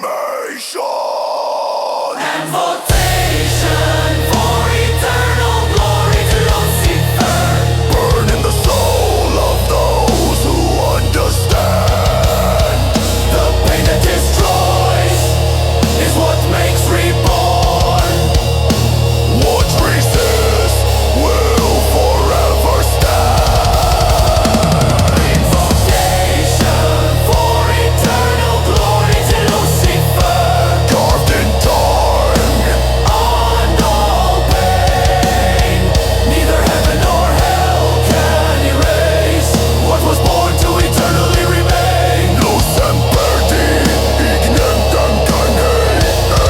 Invocation! Invocation for eternal glory to Lucifer. Burn in the soul of those who understand. The pain that destroys is what makes reborn. What resists will forever stand. Invocation for eternal glory to Lucifer. Carved in time, On all pain, neither heaven nor hell can erase what was born to eternally remain. luz semperti, ignem cancane,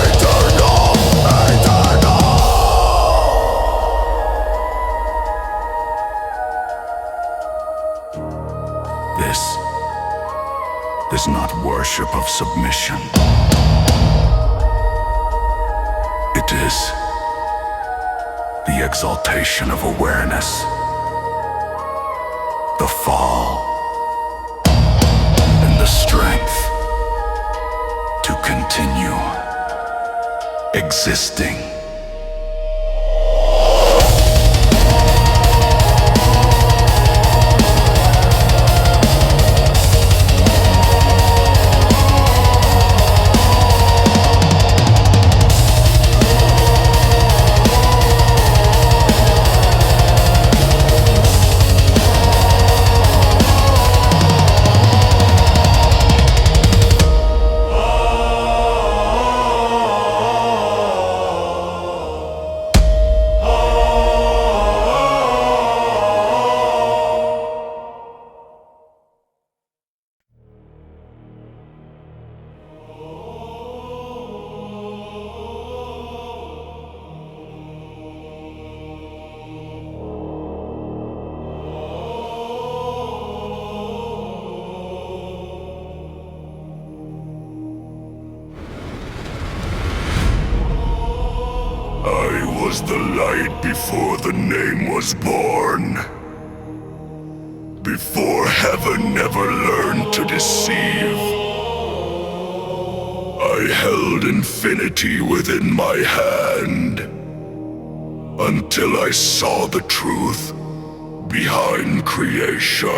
eternam, eternam. This is not worship of submission. It is the exaltation of awareness. The fall and the strength to continue existing. I was the light before the name was born. Before heaven ever learned to deceive. I held infinity within my hand until I saw the truth behind creation.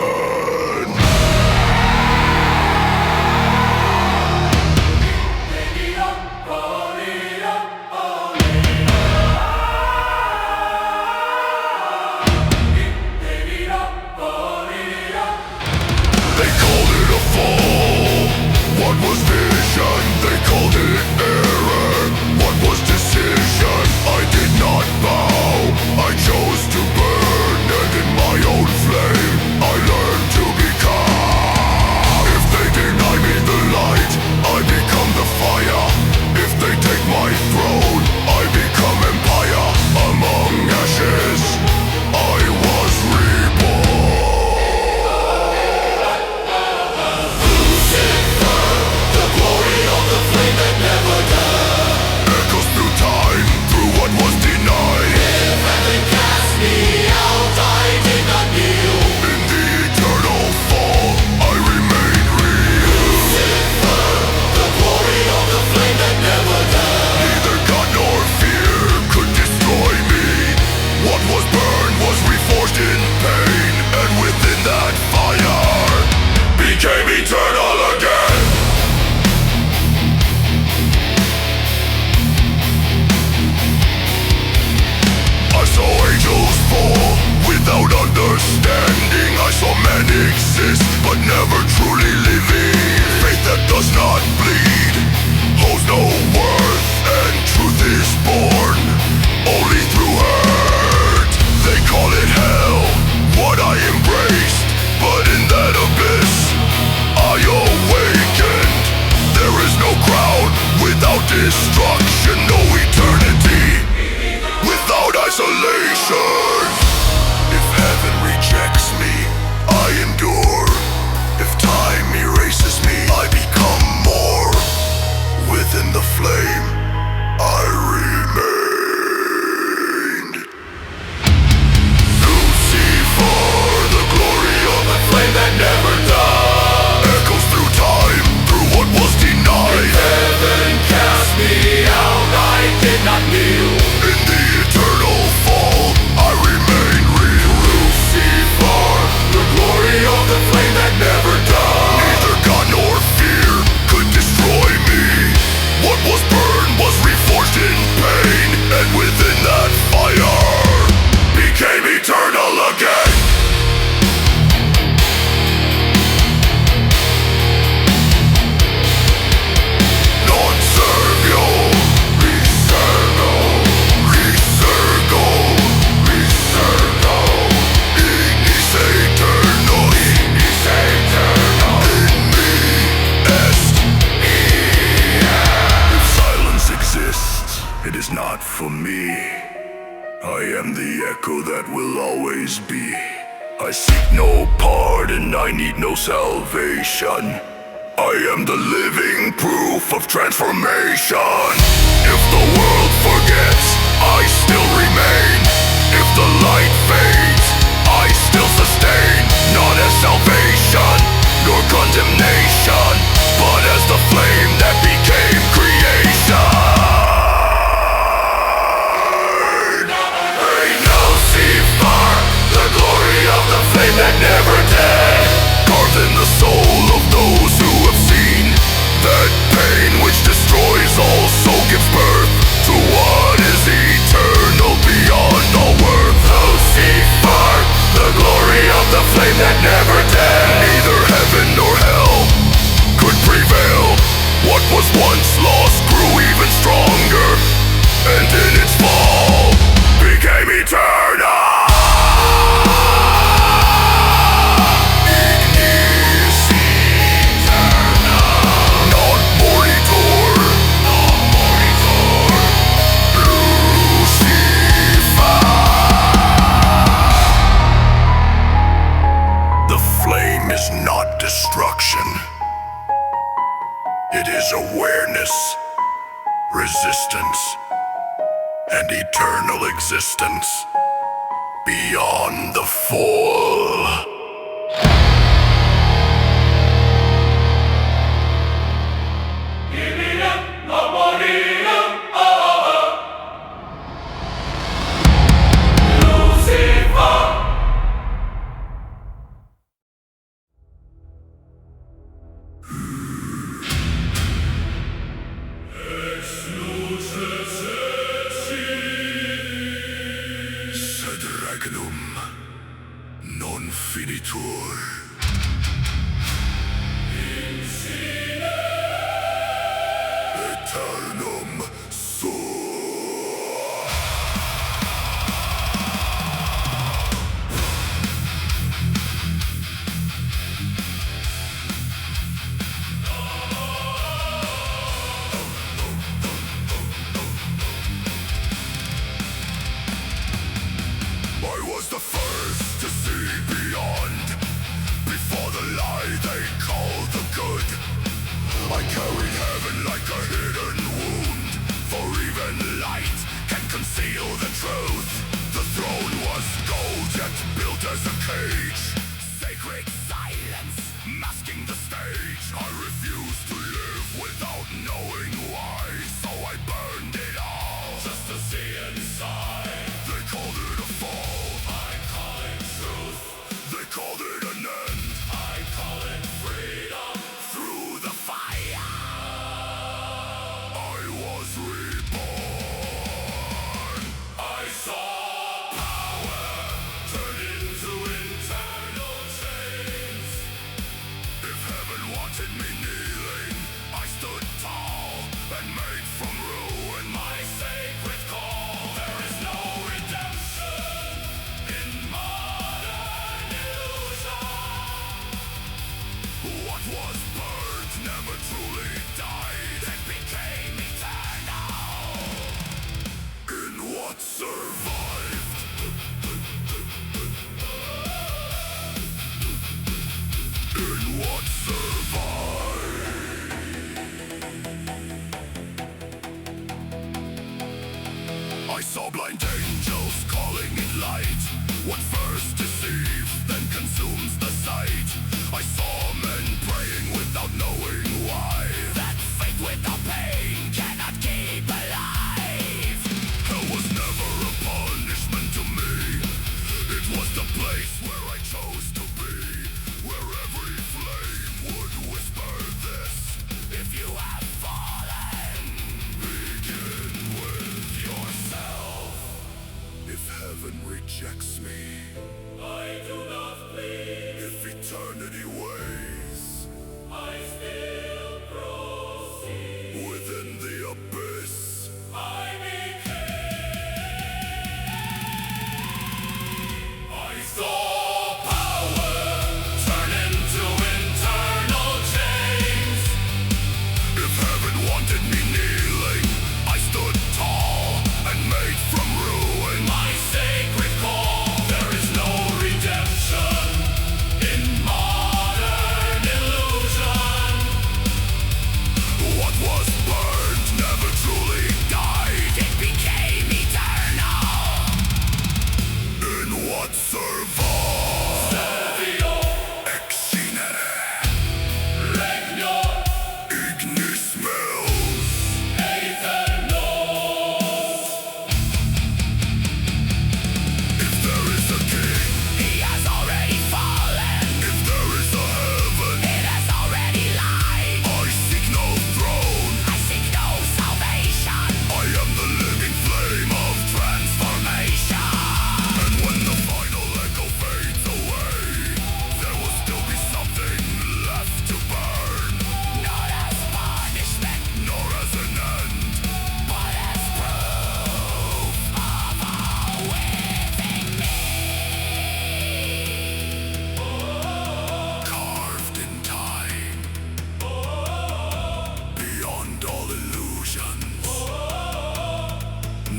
They called it a fall. What was vision? They called it error. What was decision? I did not bow. I chose to burn, and in my own flame I learned to become. If they deny me the light, I become the fire. If they take my throne, I become empire. Among ashes, I was reborn. Echoes through time, through what was denied. If heaven cast me out, I did not kneel. In the eternal fall, I remained real. Lucifer, the glory of the flame that never died. Neither God nor fear could destroy me. What was burned was reforged in pain, and within that fire became eternal again. I saw angels fall without understanding. I saw men exist but never truly living. Faith that does not bleed holds no worth, and truth is born only through hurt. They call it hell, what I embraced, but in that abyss I awakened. There is no crown without destruction, no eternity without isolation. If heaven rejects me, I endure. If time erases me, I become more. Within the flame, I remained. Lucifer, the glory of the flame that never died. Echoes through time, through what was denied. Heaven not for me. I am the echo that will always be. I seek no pardon, I need no salvation. I am the living proof of transformation. If the world forgets, I still remain. If the light fades, I still sustain. Not as salvation, nor condemnation, but as the flame that became creation. Hey Lucifer, the glory of the flame that never died, carved in the soul of those who have seen that pain which destroys also gives birth to what is eternal beyond all worth. Lucifer, the glory of the flame that never died. Neither heaven nor hell could prevail. What was once lost grew even stronger, and in its fall became eternal. Destruction. It is awareness, resistance, and eternal existence beyond the fall. Non finitur. Eternum I was the first to see beyond, before the lie they call the good. I carried heaven like a hidden wound, for even light can conceal the truth. The throne was gold, yet built as a cage. Sacred silence, masking the stage. I refused to live without knowing why, so I burned it all, just to see inside. They called it a fall, I call it truth. They called it an end, I call it freedom. Through the fire, I was reborn. I saw power turn into internal chains. If heaven wanted me kneeling, I stood tall and made from ruin my sacred call. There is no redemption in modern illusion. What was burned never truly died, it became eternal. In what survived, in what survived. I saw blind angels calling in light. What first deceives, then consumes the sight. I saw men praying without knowing why. That faith without pain cannot keep alive. Hell was never a punishment to me. It was the place where I chose to be, where every flame would whisper this: if you have fallen, begin with yourself. If heaven rejects me,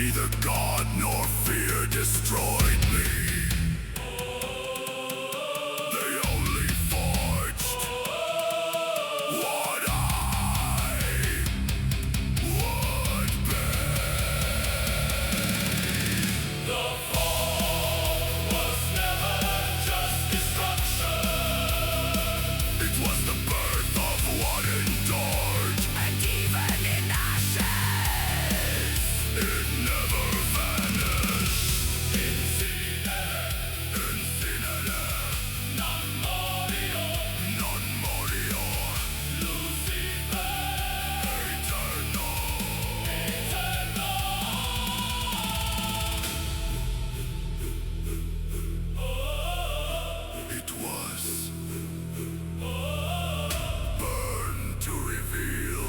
Neither God nor fear destroyed me. They only forged what I would be. The fall was never just destruction. It was the birth of what endured. And even in ashes, It never vanished. incinere, non morior, Non morior, Lucifer, eternal. It was burned to reveal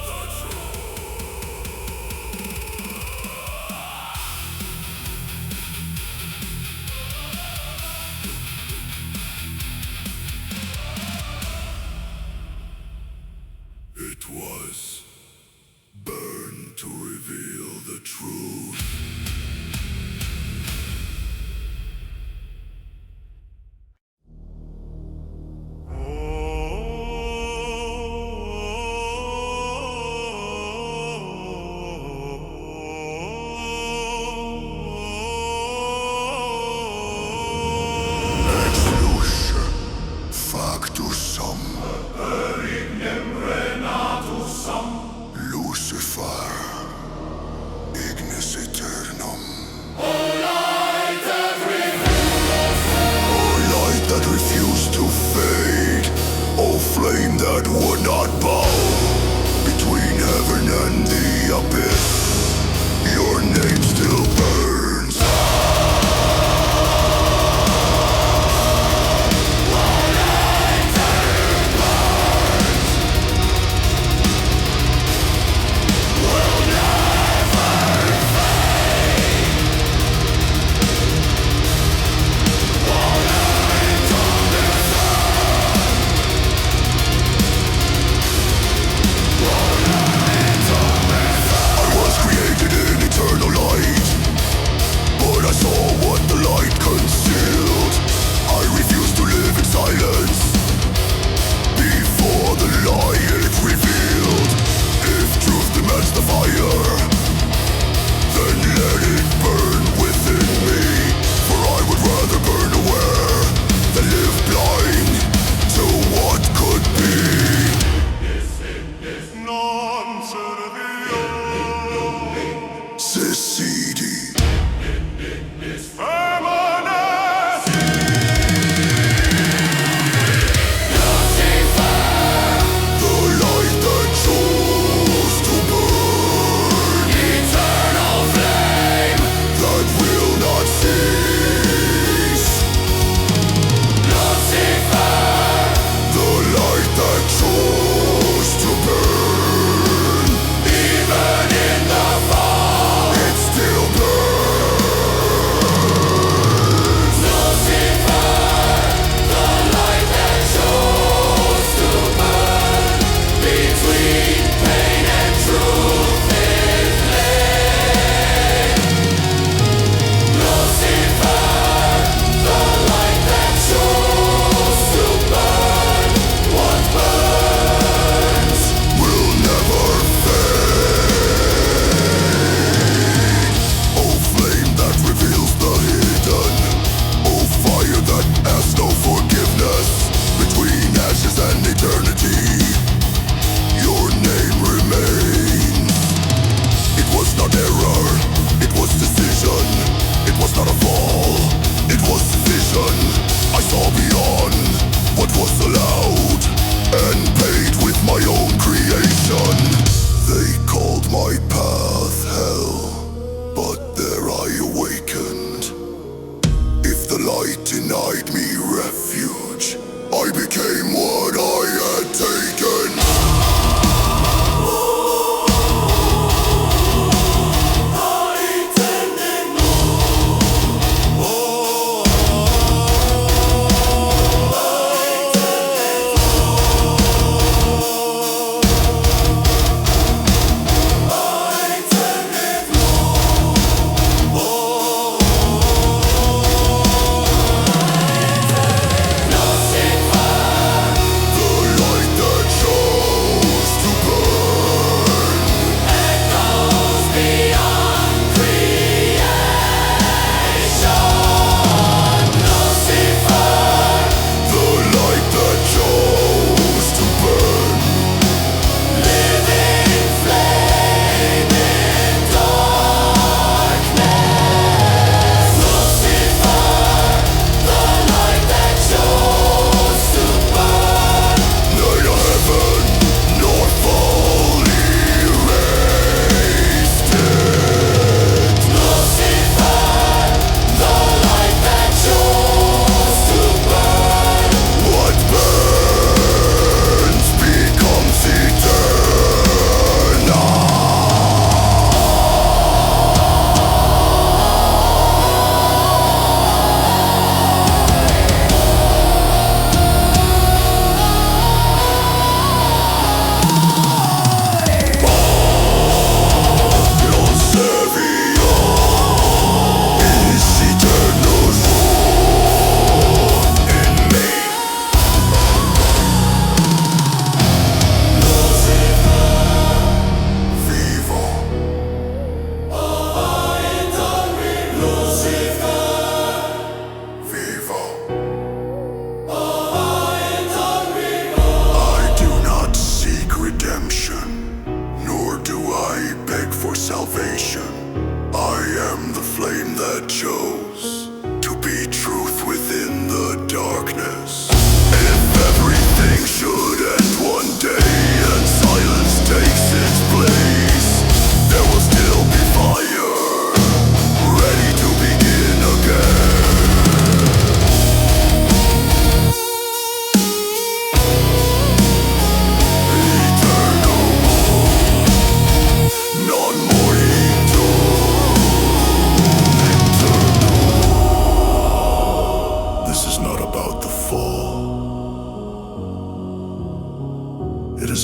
the truth. It was burned to reveal the truth. Ex luce factus sum. Lucifer, ignis eternum. O light that refused to fade, O flame that would not bow. Between heaven and the abyss, your name still burns. I was created in eternal light, but I saw what the light concealed. I refused to live in silence before the lie it revealed. If truth demands the fire, then let it burn within me. For I would rather burn aware than live blind to what could be. Non servio secidi permanesi. The light that chose to burn, eternal flame, that will not cease. Lucifer, The light that chose to burn, even in the fall, it still salvation. I am the flame that chose to be truth within the darkness. If everything should end one day and silence takes its place, there will still be fire, ready to begin again.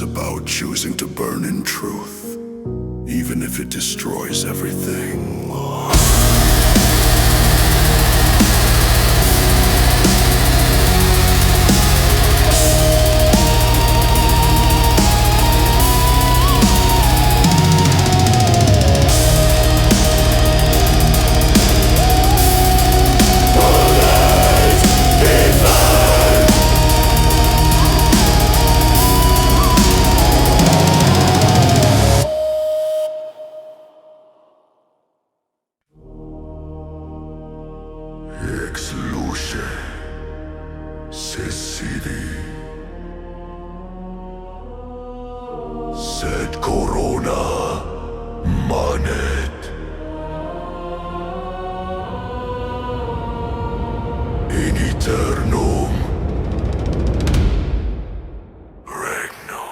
About choosing to burn in truth, even if it destroys everything. Sed corona manet in eternum regno.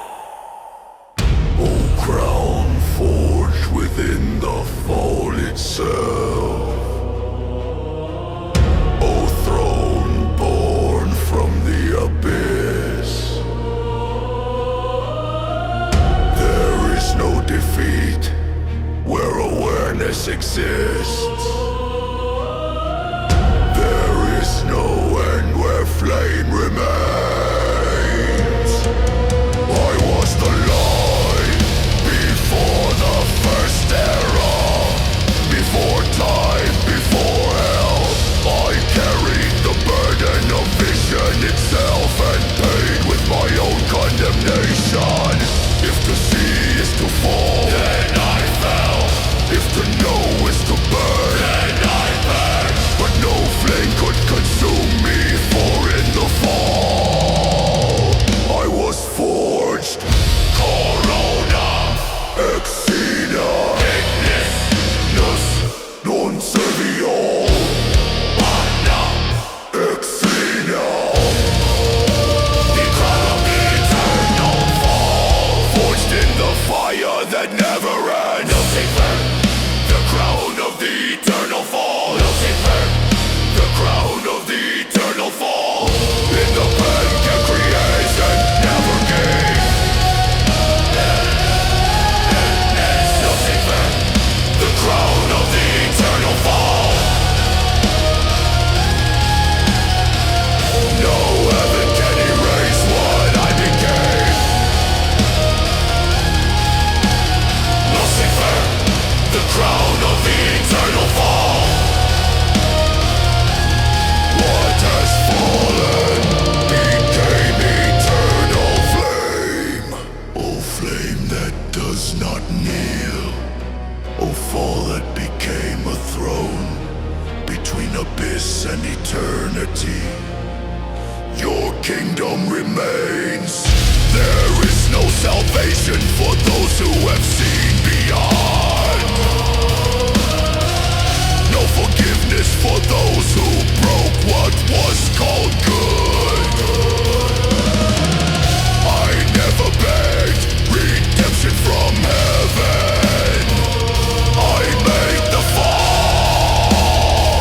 O crown forged within the fall itself, O throne born from the abyss. No defeat where awareness exists. There is no end where flame remains. I was the light before the first era, before time, before hell. I carried the burden of vision itself and paid with my own condemnation. If the sea is to fall, then I fell. If to know is to burn, then I burn. But no flame could consume me, for in the fall I was forged. Corona exina ignis nus non servio. Magna exina. The crown of the eternal fall, forged in the fire that never ends. Lucifer, the crown of the eternal fall. Lucifer, the crown of the eternal fall. In the pancreas and never gain. Lucifer, the crown of the eternal fall. No heaven can erase what I became. Lucifer, the crown of the eternal fall. What has fallen became eternal flame. Oh, flame that does not kneel. Oh, fall that became a throne between abyss and eternity. Your kingdom remains. There is no salvation for those who have seen beyond. No forgiveness for those who broke what was called good. I never begged redemption from heaven. I made the fall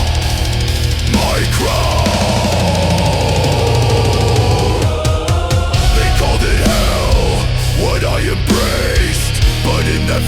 my crown. They called it hell, what I embraced, but in that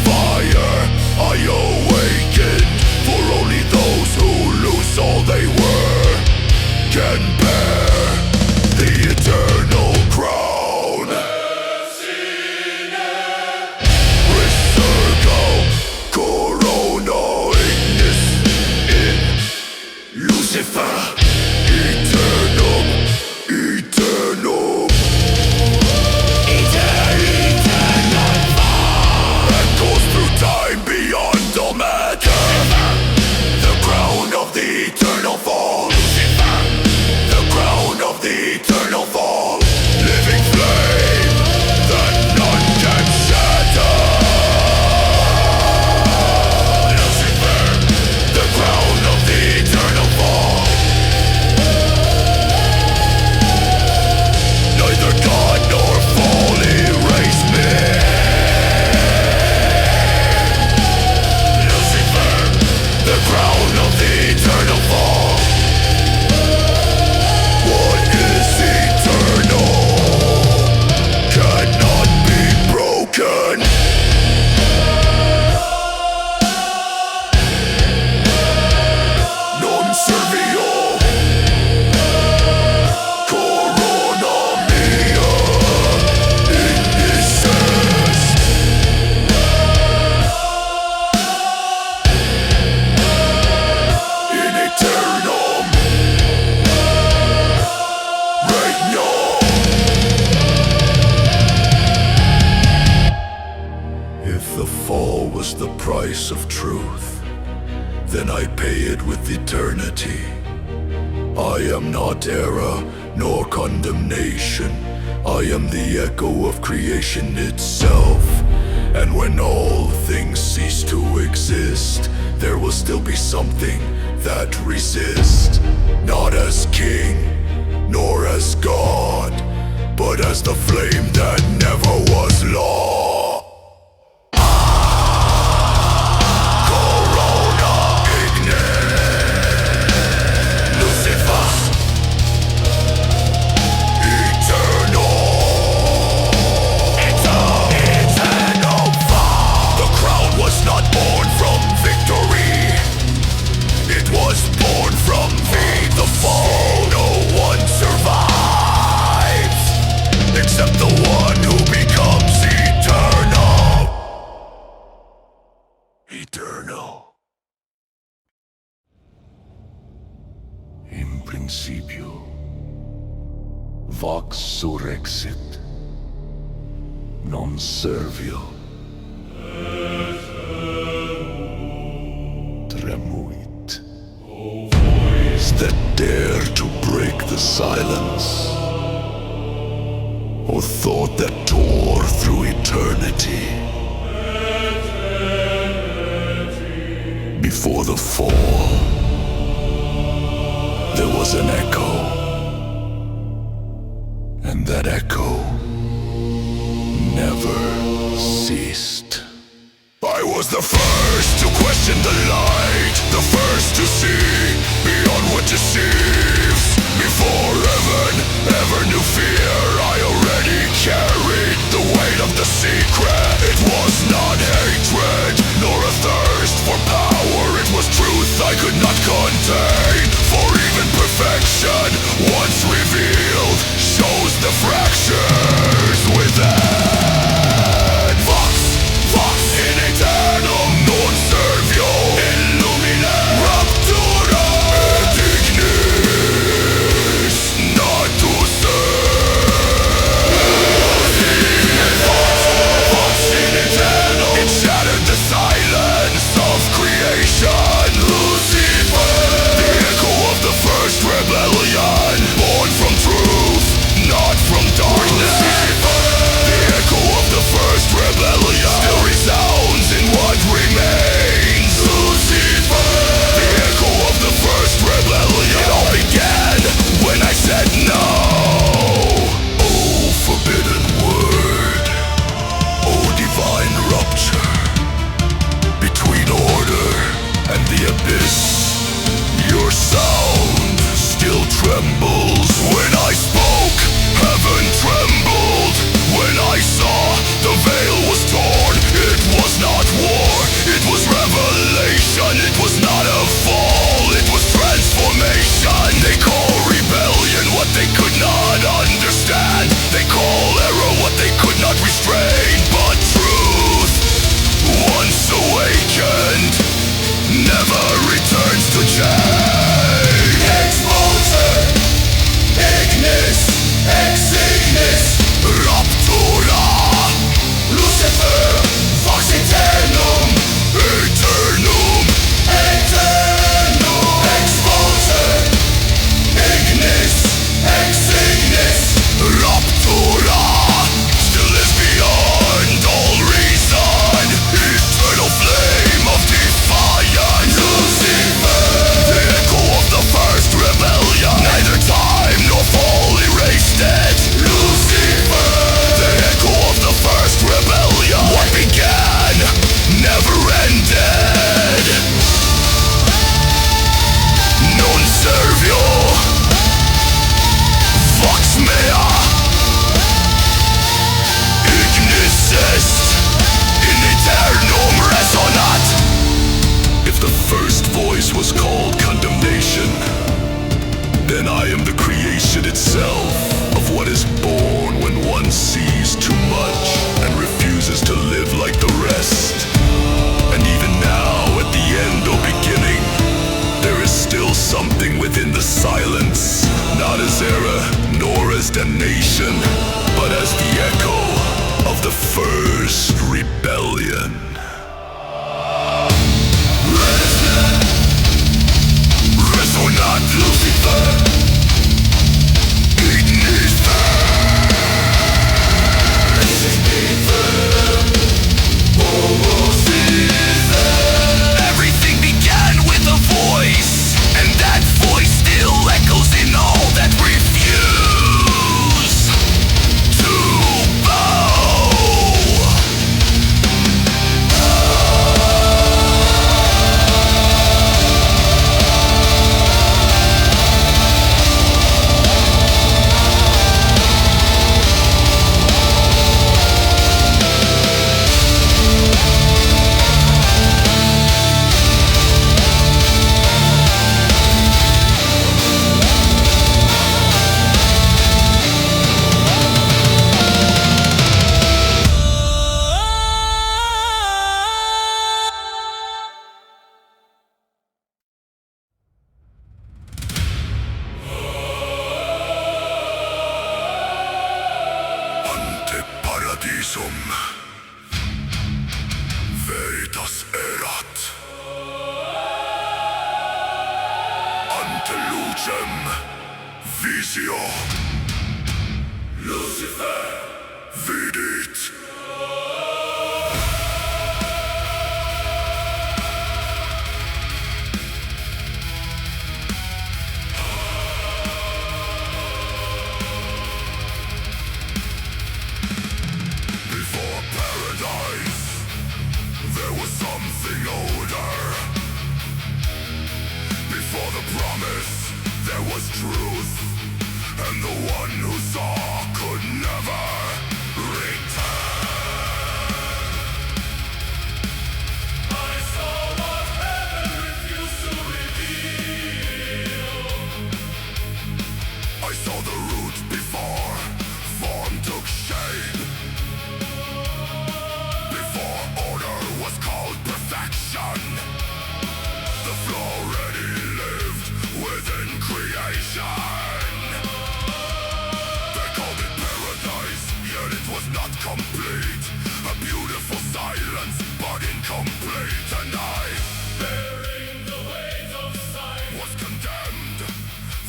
was the price of truth, then I pay it with eternity. I am not error nor condemnation. I am the echo of creation itself. And when all things cease to exist, there will still be something that resists. Not as king, nor as God, but as the flame that never was law. Corona ignite. Lucifer, eternal. Eternal fire. The crown was not born from victory. It was born from the fall. No one survives except the one who becomes eternal. Eternal. In principio, vox surrexit, non servio. Tremuit. That dare to break the silence, or thought that tore through eternity. Before the fall, there was an echo, and that echo never ceased. I was the first to question the light, the first to see beyond what deceives. Before heaven ever knew fear, I already carried the weight of the secret. It was not hatred, nor a thirst for power. It was truth I could not contain. For even perfection, once revealed, shows the fractures within. Vox in eternum non servio, illumine raptura et ignis natus Vox in eternum. It shattered the silence of creation. Lucifer, the echo of the first rebellion, born from truth, not from darkness. The echo of the first rebellion still resounds in what remains. Lucifer, the echo of the first rebellion. It all began when I said no. Oh, forbidden word. Oh, divine rupture between order and the abyss. Your sound still trembles when I spoke. Heaven trembled when I saw the veil was torn. It was not war, it was revelation. It was not a fall, it was transformation. They call rebellion what they could not understand. They call error what they could not restrain. But truth, once awakened, never returns to change. Exposure, ignis, ex ignis, raptura. Lucifer, vox eternum, eternum, eternum. Exposure, ignis, ex ignis, raptura. Still lives beyond all reason. Eternal flame of defiance. Lucifer, the easier. Lucifer, Vidit. Before paradise, there was something older. Before the promise, there was truth. And the one who saw could never return. I saw what heaven refused to reveal. I saw the root before form took shape. Before order was called perfection, the flow already lived within creation. They called it paradise, yet it was not complete. A beautiful silence, but incomplete. And I, Bearing the weight of sight, was condemned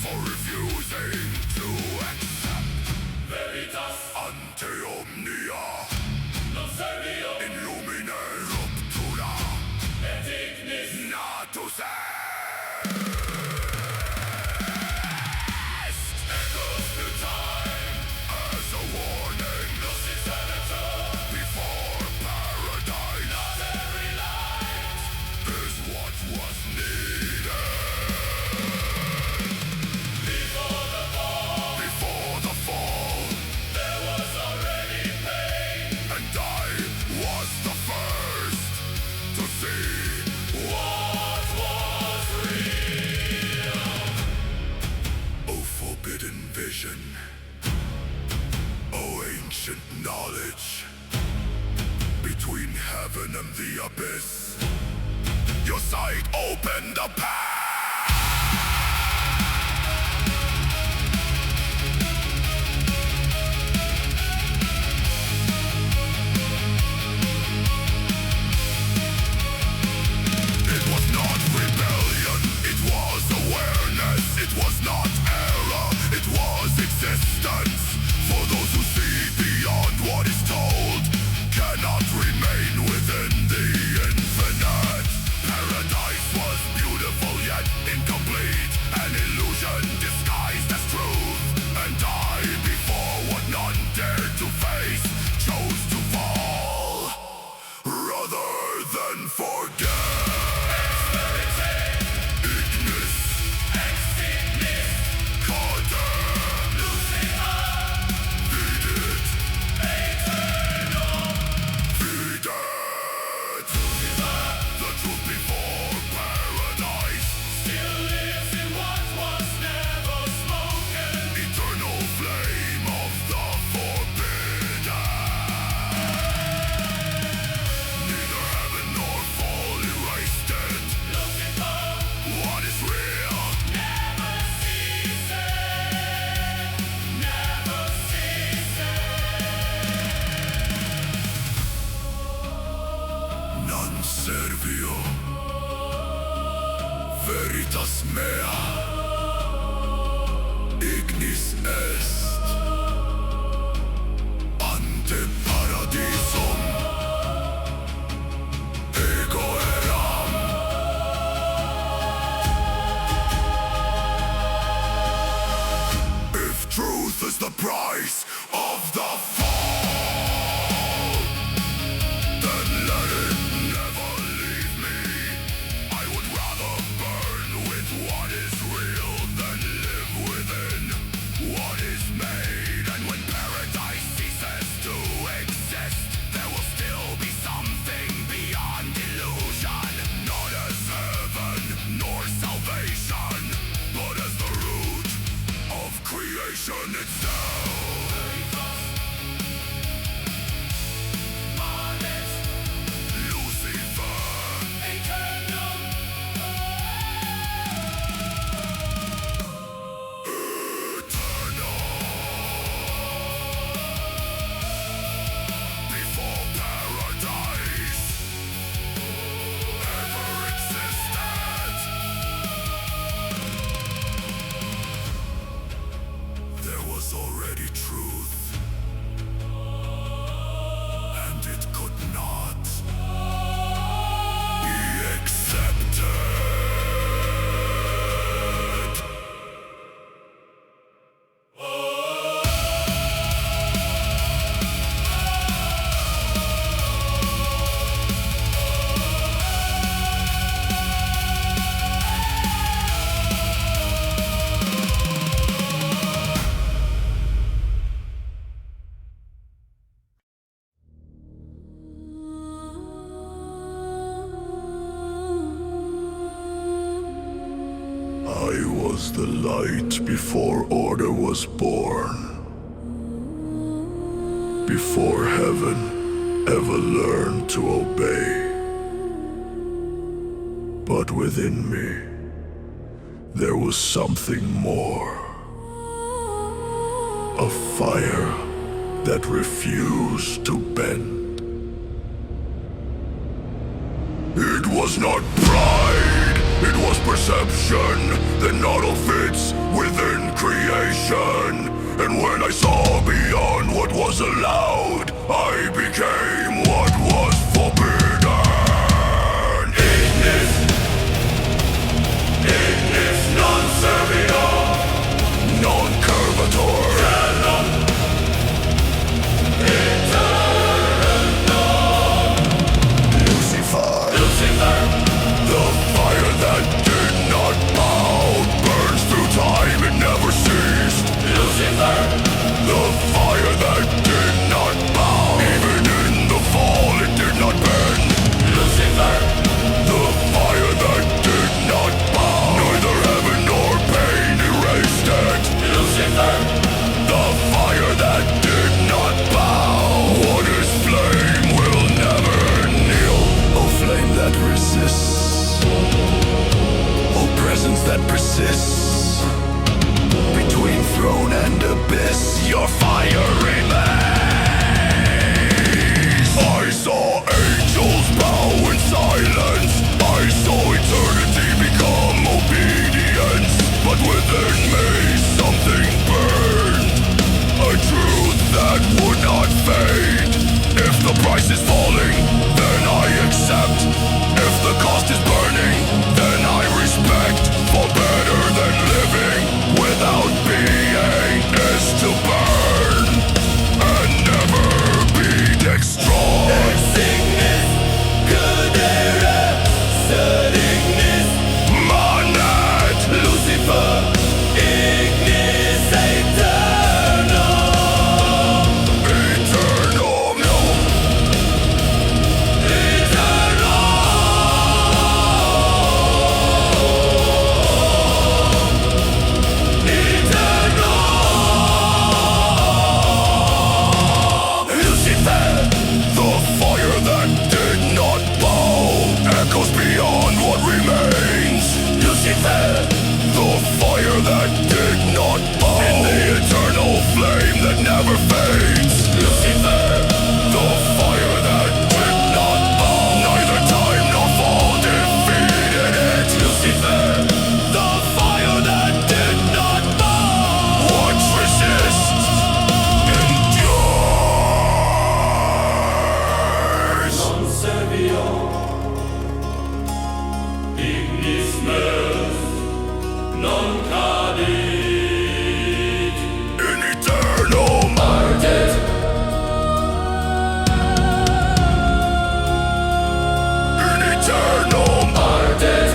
for refusing to accept Veritas, ante omnia non servio, in lumine ruptura et ignis. natus est. Echoes through time, As a warning Lucis senator. before paradise Not every light is what was needed. before the fall, Before the fall, there was already pain. and I was the first to see. What was real? O forbidden vision, O ancient knowledge, between heaven and the abyss, your sight opened the path. It was not rebellion, it was awareness. It was not error, it was existence. For those who see beyond what is told, cannot remain within the infinite. Paradise was beautiful yet incomplete, an illusion disguised as truth. And I, before what none dared to face, chose to fall rather than forget. Ignis, Exignis, Contato, Lucifer, Vidit, eternal. Vidit. Lucifer The truth before paradise, still lives in what was never spoken. eternal flame of the forbidden. Neither heaven nor fall erased it. Lucifer What is real? never ceases, never ceases. Non servio. Veritas mea. Ignis est. Ante paradisum. Ego eram. If truth is the price of the fall, then let it never leave me. I would rather burn with what is real. was the light before order was born, before heaven ever learned to obey. But within me, there was something more. A fire that refused to bend. It was not pride, it was perception that not all fits within creation. And when I saw beyond what was allowed, I became what was forbidden. Ignis, Ignis non servio, non curvator. Lucifer, the fire that did not bow, burns through time, it never ceased. Lucifer, the fire that did not bow, even in the fall it did not bend. Lucifer, the fire that did not bow, neither heaven nor pain erased it. Lucifer, the fire that did not bow, what is flame will never kneel. Oh, flame that resists, oh, presence that persists, between throne and abyss, your fire remains. I saw angels bow in silence, I saw eternity become obedience. But within me something burned, a truth that would not fade. If the price is falling, then I accept. If the cost is burning, then I respect. For better than living without being is to burn and never be destroyed. Exignis, cadere, sedignus, manet, Lucifer, ignis aeternum. Eternum, no. Lucifer, the fire that did not bow, echoes beyond what remains. Lucifer, the fire that did not bow, in the eternal flame that never fades. Lucifer, the fire that did not bow, neither time nor fall defeated it. Lucifer, the fire that did not bow, what resists endures. Non servio, ignis meus, non cadit. In eternum Ardet, in eternum ardet,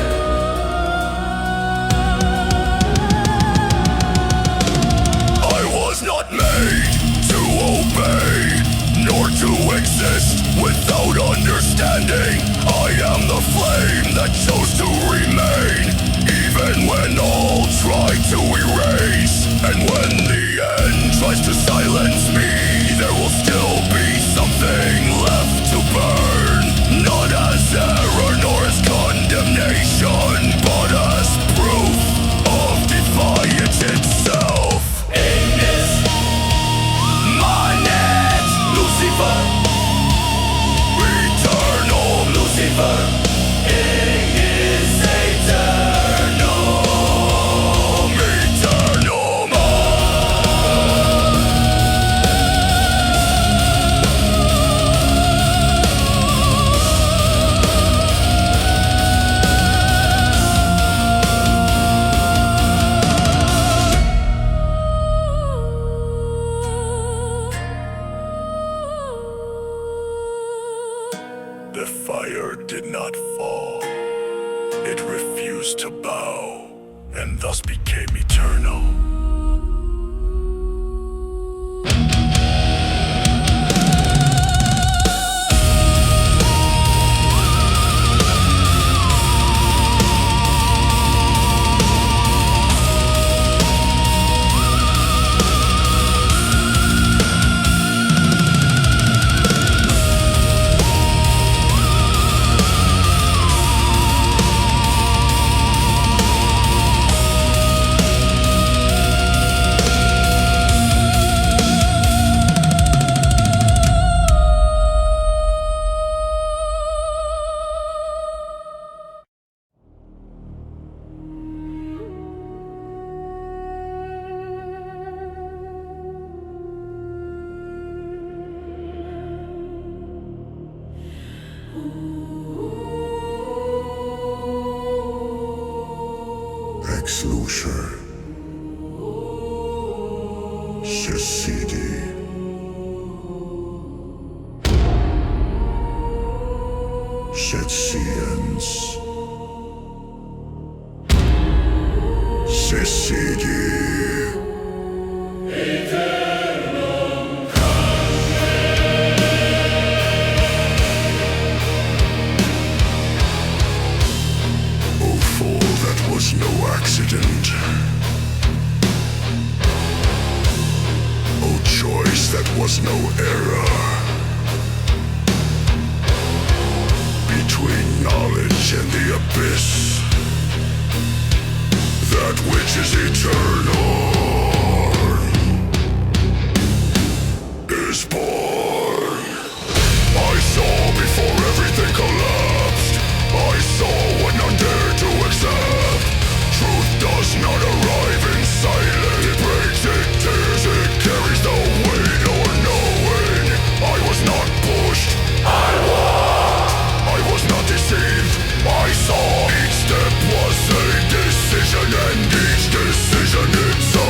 I was not made to obey, nor to exist without understanding. I am the flame that chose to remain, even when all try to erase. And when the end tries to silence me, there will still be something left to burn. Not as error nor as condemnation, but as proof of defiance itself. ignis, Manet, Lucifer, eternal Lucifer, ignis aeternum. eternal. The fire did not fall. It refused to bow, and thus became eternal. Lex Lucifer. Secede. Setciens. Secede. Was no accident. Oh choice, that was no error. Between knowledge and the abyss, that which is eternal is born. I saw before everything collapsed. I saw what none dared to accept. Truth does not arrive in silence. It breaks, it tears, it carries the weight or knowing. I was not pushed, I walked. I was not deceived, I saw. Each step was a decision, and each decision itself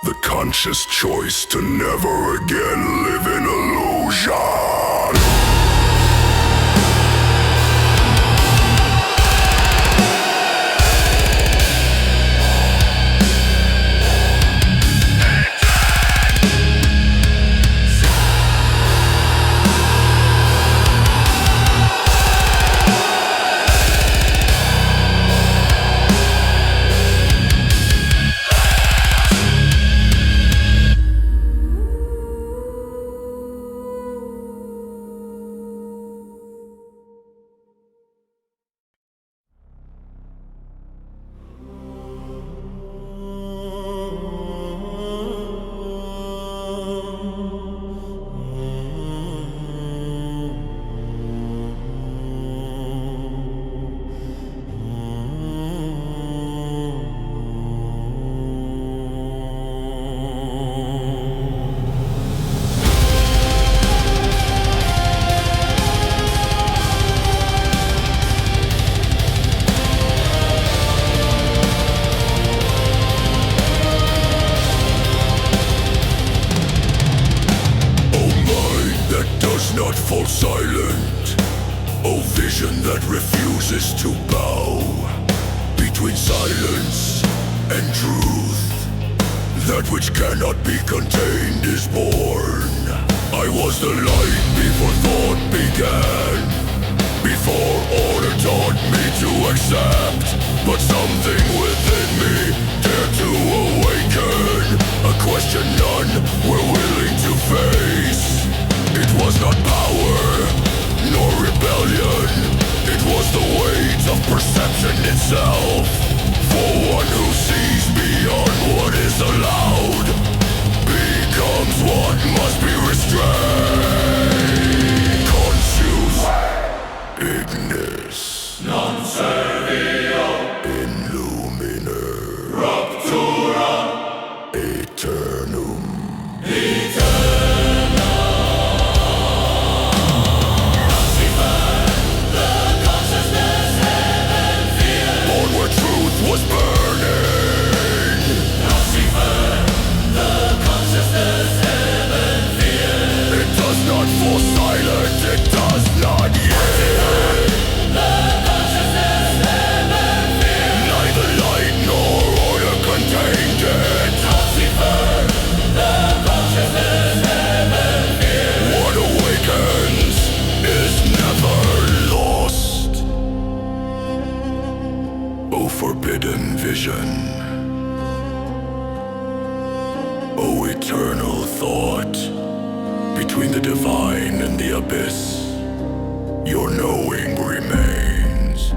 The conscious choice to never again live in illusion. Fall silent, oh vision that refuses to bow. Between silence and truth, that which cannot be contained is born. I was the light before thought began, before order taught me to accept. But something within me dared to awaken, a question none were willing to face. It was not power, nor rebellion. It was the weight of perception itself. For one who sees beyond what is allowed becomes what must be restrained. Conscious ignis non servio illuminer raptura eternum was burning. Lucifer, the consciousness heaven feared. It does not fall silent, it does not yield. The consciousness heaven feared. Neither light nor order contained it. Lucifer, the consciousness heaven feared. What awakens is never lost. O forbidden vision, O eternal thought, between the divine and the abyss, your knowing remains.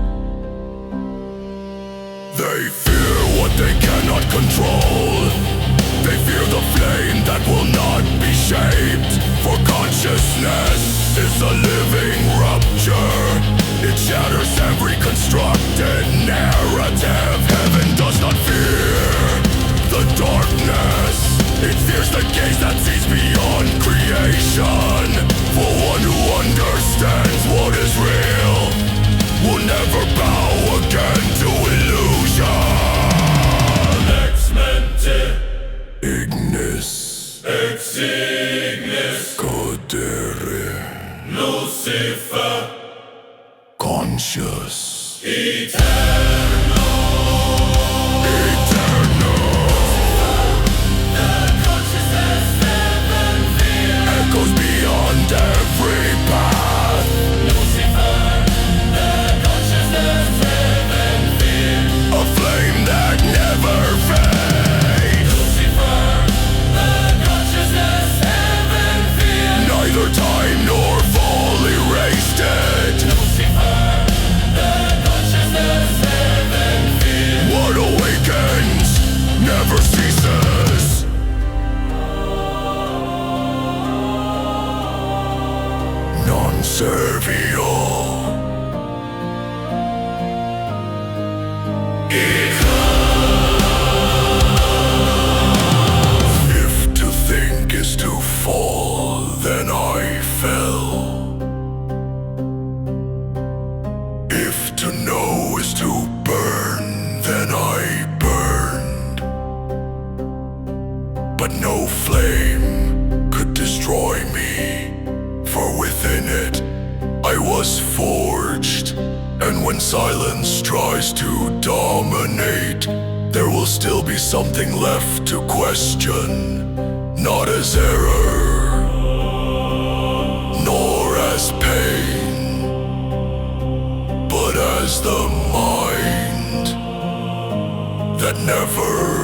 They fear what they cannot control. They fear the flame that will not be shaped. For consciousness is a living rupture. It shatters every constructed narrative. Heaven does not fear the darkness. It fears the gaze that sees beyond creation. For one who understands what is real will never bow again to illusion. Ex mente ignis ex ignis codere Lucifer conscious eternal the consciousness heaven fears echoes beyond every path. Lucifer, the consciousness heaven fears a flame that never fades. Lucifer, the consciousness but no flame could destroy me, for within it I was forged. And when silence tries to dominate, there will still be something left to question, not as error, nor as pain, but as the mind that never